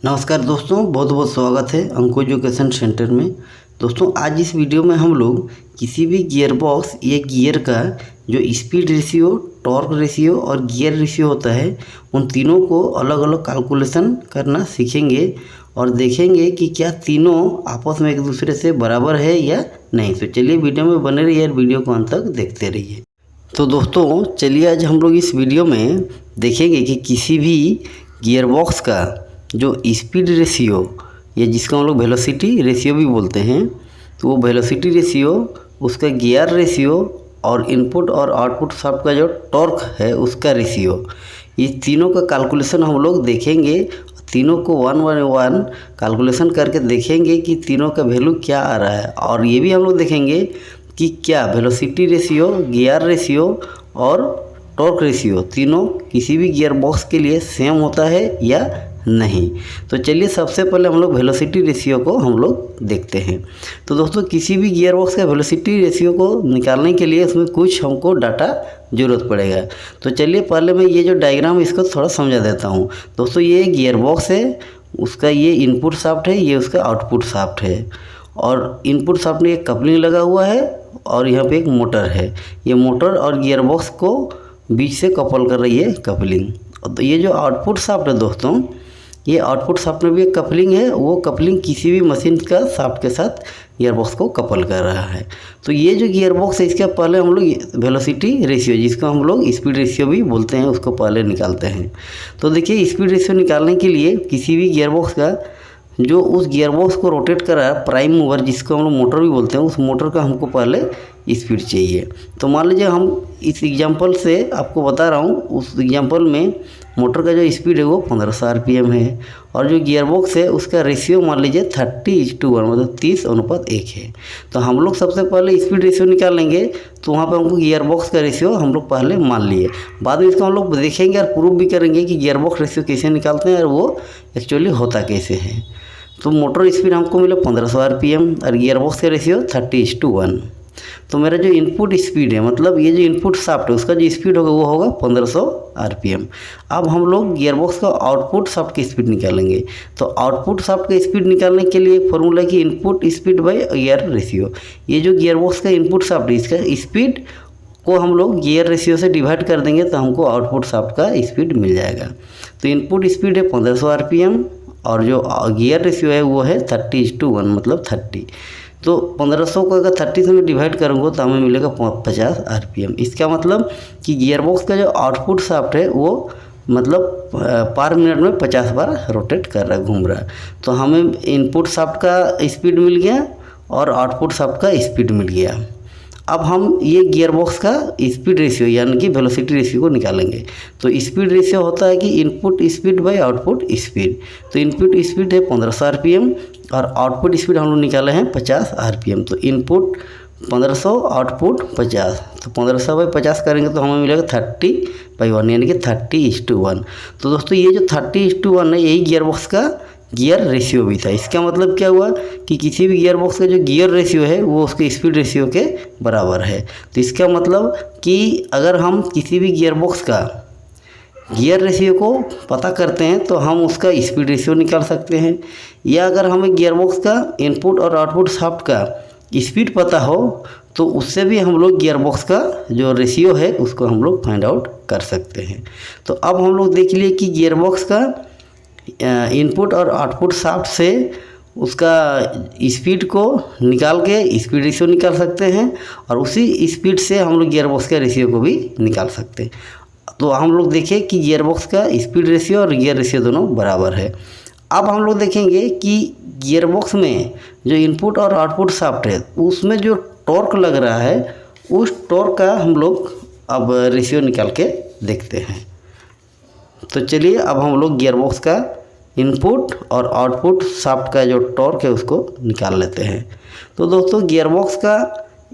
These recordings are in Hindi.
नमस्कार दोस्तों, बहुत बहुत स्वागत है अंको एजुकेशन सेंटर में। दोस्तों आज इस वीडियो में हम लोग किसी भी गियर बॉक्स या गियर का जो स्पीड रेशियो, टॉर्क रेशियो और गियर रेशियो होता है, उन तीनों को अलग अलग कैलकुलेशन करना सीखेंगे और देखेंगे कि क्या तीनों आपस में एक दूसरे से बराबर है या नहीं। तो चलिए वीडियो में बने रहिए और वीडियो को अंत तक देखते रहिए। तो दोस्तों चलिए आज हम लोग इस वीडियो में देखेंगे कि किसी भी गियर बॉक्स का जो स्पीड रेशियो या जिसको हम लोग वेलोसिटी रेशियो भी बोलते हैं, तो वो वेलोसिटी रेशियो, उसका गियर रेशियो और इनपुट और आउटपुट शाफ्ट का जो टॉर्क है उसका रेशियो, ये तीनों का कैलकुलेशन हम लोग देखेंगे। तीनों को वन बाय वन कैलकुलेशन करके देखेंगे कि तीनों का वैल्यू क्या आ रहा है। और ये भी हम लोग देखेंगे कि क्या वेलोसिटी रेशियो, गियर रेशियो और टॉर्क रेशियो तीनों किसी भी गियर बॉक्स के लिए सेम होता है या नहीं। तो चलिए सबसे पहले हम लोग वेलोसिटी रेशियो को हम लोग देखते हैं। तो दोस्तों किसी भी गियर बॉक्स का वेलोसिटी रेशियो को निकालने के लिए उसमें कुछ हमको डाटा ज़रूरत पड़ेगा। तो चलिए पहले मैं ये जो डायग्राम इसको थोड़ा समझा देता हूँ। दोस्तों ये गियर बॉक्स है, उसका ये इनपुट शाफ्ट है, ये उसका आउटपुट शाफ्ट है और इनपुट शाफ्ट में एक कपलिंग लगा हुआ है और यहाँ पे एक मोटर है। ये मोटर और गियर बॉक्स को बीच से कपल कर रही है कपलिंग। तो ये जो आउटपुट शाफ्ट है दोस्तों, ये आउटपुट शाफ्ट में भी एक कपलिंग है, वो कपलिंग किसी भी मशीन का शाफ्ट के साथ गियर बॉक्स को कपल कर रहा है। तो ये जो गियर बॉक्स है इसके पहले हम लोग वेलोसिटी रेशियो, जिसको हम लोग स्पीड रेशियो भी बोलते हैं, उसको पहले निकालते हैं। तो देखिए स्पीड रेशियो निकालने के लिए किसी भी गियर बॉक्स का जो उस गियर बॉक्स को रोटेट कर रहा है प्राइम मूवर, जिसको हम लोग मोटर भी बोलते हैं, उस मोटर का हमको पहले स्पीड चाहिए। तो मान लीजिए हम इस एग्जांपल से आपको बता रहा हूँ, उस एग्जांपल में मोटर का जो स्पीड है वो 1500 RPM है और जो गियर बॉक्स है उसका रेशियो मान लीजिए 30:1 मतलब 30:1 है। तो हम लोग सबसे पहले स्पीड रेशियो निकाल लेंगे। तो वहाँ पर हमको गियर बॉक्स का रेशियो हम लोग पहले मान लिए, बाद में इसको हम लोग देखेंगे और प्रूव भी करेंगे कि गियर बॉक्स रेशियो कैसे निकालते हैं और वो एक्चुअली होता कैसे है। तो मोटर स्पीड हमको मिला 1500 RPM और गियर बॉक्स का रेशियो 30:1। तो मेरा जो इनपुट स्पीड है, मतलब ये जो इनपुट शाफ्ट है उसका जो स्पीड होगा वो होगा 1500 RPM। अब हम लोग गियर बॉक्स का आउटपुट शाफ्ट की स्पीड निकालेंगे। तो आउटपुट शाफ्ट का स्पीड निकालने के लिए फॉर्मूला है कि input speed by gear ratio. ये जो गियर बॉक्स का इनपुट शाफ्ट है इसका स्पीड को हम लोग गियर रेशियो से डिवाइड कर देंगे तो हमको आउटपुट शाफ्ट का स्पीड मिल जाएगा। तो इनपुट स्पीड है 1500 RPM और जो गियर रेशियो है वो है 30:1 मतलब 30। तो 1500 को अगर 30 से मैं डिवाइड करूँगा तो हमें मिलेगा 50 RPM। इसका मतलब कि गियर बॉक्स का जो आउटपुट शाफ्ट है वो मतलब पर मिनट में 50 बार रोटेट कर रहा है, घूम रहा है। तो हमें इनपुट शाफ्ट का स्पीड मिल गया और आउटपुट शाफ्ट का स्पीड मिल गया। अब हम ये गियर बॉक्स का स्पीड रेशियो यानी कि वेलोसिटी रेशियो को निकालेंगे। तो स्पीड रेशियो होता है कि input speed by output speed. तो इनपुट स्पीड है 1500 RPM और आउटपुट स्पीड हम लोग निकाले हैं 50 RPM। तो इनपुट 1500, आउटपुट 50। तो 1500/50 करेंगे तो हमें मिलेगा 30/1 यानी कि 30:1। तो दोस्तों ये जो 30:1 है यही गियर बॉक्स का गियर रेशियो भी था। इसका मतलब क्या हुआ कि किसी भी गियर बॉक्स का जो गियर रेशियो है वो उसके स्पीड रेशियो के बराबर है। तो इसका मतलब कि अगर हम किसी भी गियर बॉक्स का गियर रेशियो को पता करते हैं तो हम उसका स्पीड रेशियो निकाल सकते हैं, या अगर हमें गियर बॉक्स का इनपुट और आउटपुट शाफ्ट का स्पीड पता हो तो उससे भी हम लोग गियर बॉक्स का जो रेशियो है उसको हम लोग फाइंड आउट कर सकते हैं। तो अब हम लोग देख लिए कि गियर बॉक्स का इनपुट और आउटपुट शाफ्ट से उसका स्पीड को निकाल के स्पीड रेशियो निकाल सकते हैं और उसी स्पीड से हम लोग गियर बॉक्स का रेशियो को भी निकाल सकते हैं। तो हम लोग देखें कि गियर बॉक्स का स्पीड रेशियो और गियर रेशियो दोनों बराबर है। अब हम लोग देखेंगे कि गियर बॉक्स में जो इनपुट और आउटपुट शाफ्ट है उसमें जो टॉर्क लग रहा है उस टॉर्क का हम लोग अब रेशियो निकाल के देखते हैं। तो चलिए अब हम लोग गियर बॉक्स का इनपुट और आउटपुट शाफ्ट का जो टॉर्क है उसको निकाल लेते हैं। तो दोस्तों गियर बॉक्स का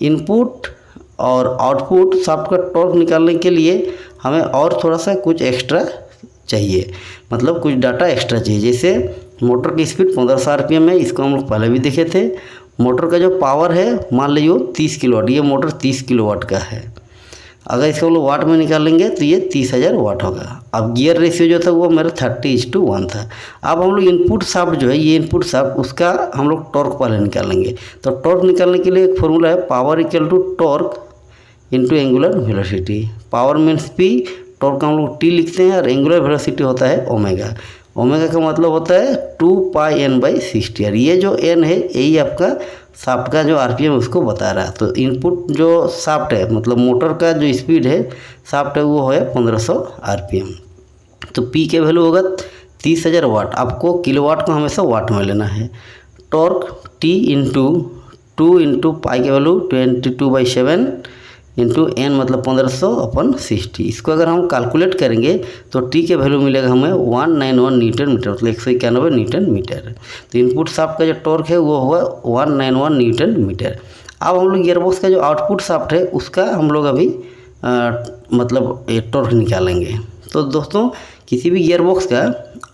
इनपुट और आउटपुट शाफ्ट का टॉर्क निकालने के लिए हमें और थोड़ा सा कुछ एक्स्ट्रा चाहिए, मतलब कुछ डाटा एक्स्ट्रा चाहिए। जैसे मोटर की स्पीड 1500 RPM है, इसको हम लोग पहले भी देखे थे। मोटर का जो पावर है मान लीजिए 30 किलोवाट, ये मोटर 30 किलोवाट का है। अगर इसको हम लोग वाट में निकालेंगे तो ये 30,000 वाट होगा। अब गियर रेशियो जो था वो मेरा 30:1 था। अब हम लोग इनपुट शाफ्ट जो है, ये इनपुट शाफ्ट, उसका हम लोग टॉर्क पहले निकालेंगे। तो टॉर्क निकालने के लिए एक फॉर्मूला है, power equal to torque into angular velocity. Power means P, torque का हम लोग टी लिखते हैं और एंगुलर वेलोसिटी होता है ओमेगा। ओमेगा का मतलब होता है 2πn/60। और ये जो एन है यही आपका शाफ्ट का जो आरपीएम उसको बता रहा है। तो इनपुट जो शाफ्ट है, मतलब मोटर का जो स्पीड है शाफ्ट है, वो है 1500 आरपीएम। तो पी के वैल्यू होगा 30,000 वाट। आपको किलोवाट को हमेशा वाट में लेना है। Torque T into 2 into pi के वैल्यू 22/7 इंटू एन मतलब 1500/60। इसको अगर हम कैलकुलेट करेंगे तो टी के वैल्यू मिलेगा हमें 191 न्यूटन मीटर, मतलब 191 न्यूटन मीटर। तो इनपुट शाफ्ट का जो टॉर्क है वो होगा 191 न्यूटन मीटर। अब हम लोग गियरबॉक्स का जो आउटपुट शाफ्ट है उसका हम लोग अभी मतलब टॉर्क निकालेंगे। तो दोस्तों किसी भी गियरबॉक्स का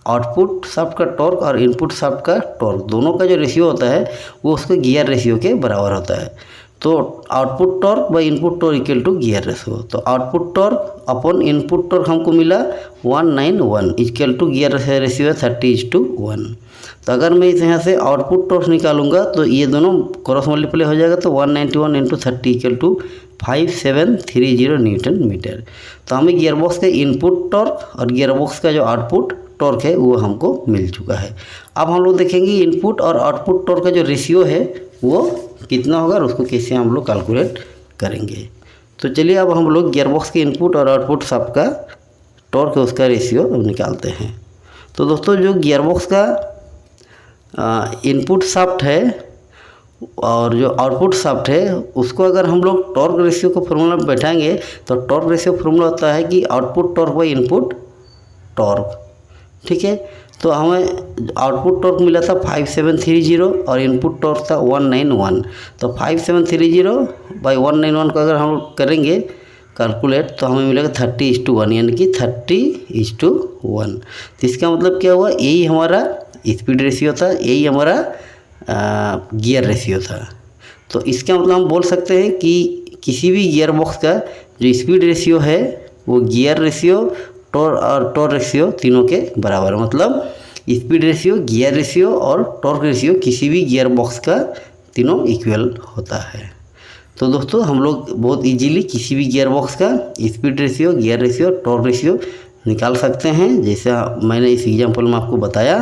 आउटपुट शाफ्ट का टॉर्क और इनपुट शाफ्ट का टॉर्क दोनों का जो रेशियो होता है वो उसके गियर रेशियो के बराबर होता है। तो output torque by input torque equal to gear ratio. तो output torque upon input torque हमको मिला 191 इक्वल टू गियर रेशियो है 30:1। तो अगर मैं इस यहाँ से आउटपुट टॉर्क निकालूंगा तो ये दोनों क्रॉस मल्टीप्लाई हो जाएगा। तो 191 into 30 equal to 5730 newton metre. तो हमें गियरबॉक्स के इनपुट टॉर्क और गियरबॉक्स का जो आउटपुट टॉर्क है वो हमको मिल चुका है। अब हम लोग देखेंगे इनपुट और आउटपुट टॉर्क का जो रेशियो है वो कितना होगा और उसको कैसे हम लोग कैलकुलेट करेंगे। तो चलिए अब हम लोग गियरबॉक्स के इनपुट और आउटपुट शाफ्ट का टॉर्क है उसका रेशियो निकालते हैं। तो दोस्तों जो गियरबॉक्स का इनपुट शाफ्ट है और जो आउटपुट शाफ्ट है उसको अगर हम लोग टॉर्क रेशियो को फॉर्मूला में बैठाएंगे तो टॉर्क रेशियो फॉर्मूला होता है कि output torque by input torque. ठीक है, तो हमें आउटपुट टॉर्क मिला था 5730 और इनपुट टॉर्क था 191। तो 5730 बाई 191 को अगर हम करेंगे कैलकुलेट तो हमें मिलेगा 30:1, यानी कि 30:1। तो इसका मतलब क्या हुआ, यही हमारा स्पीड रेशियो था, यही हमारा गियर रेशियो था। तो इसका मतलब हम बोल सकते हैं कि किसी भी गियर बॉक्स का जो स्पीड रेशियो है वो गियर रेशियो टॉर्क रेशियो तीनों के बराबर है। मतलब स्पीड रेशियो, गियर रेशियो और टॉर्क रेशियो किसी भी गियर बॉक्स का तीनों इक्वल होता है। तो दोस्तों हम लोग बहुत इजीली किसी भी गियर बॉक्स का speed ratio, gear ratio, torque ratio निकाल सकते हैं, जैसे मैंने इस एग्जाम्पल में आपको बताया,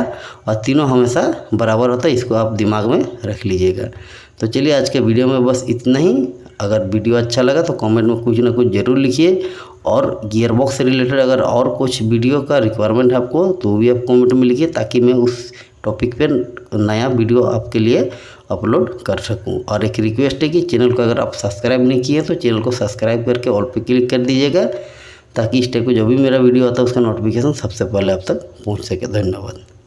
और तीनों हमेशा बराबर होता है। इसको आप दिमाग में रख लीजिएगा। तो चलिए आज के वीडियो में बस इतना ही। अगर वीडियो अच्छा लगा तो कमेंट में कुछ ना कुछ ज़रूर लिखिए, और गियर बॉक्स से रिलेटेड अगर और कुछ वीडियो का रिक्वायरमेंट है आपको तो भी आप कमेंट में लिखिए, ताकि मैं उस टॉपिक पे नया वीडियो आपके लिए अपलोड कर सकूं। और एक रिक्वेस्ट है कि चैनल को अगर आप सब्सक्राइब नहीं किए तो चैनल को सब्सक्राइब करके ऑल पे क्लिक कर दीजिएगा, ताकि इस टाइप को जो भी मेरा वीडियो आता है उसका नोटिफिकेशन सबसे पहले आप तक पहुँच सके। धन्यवाद।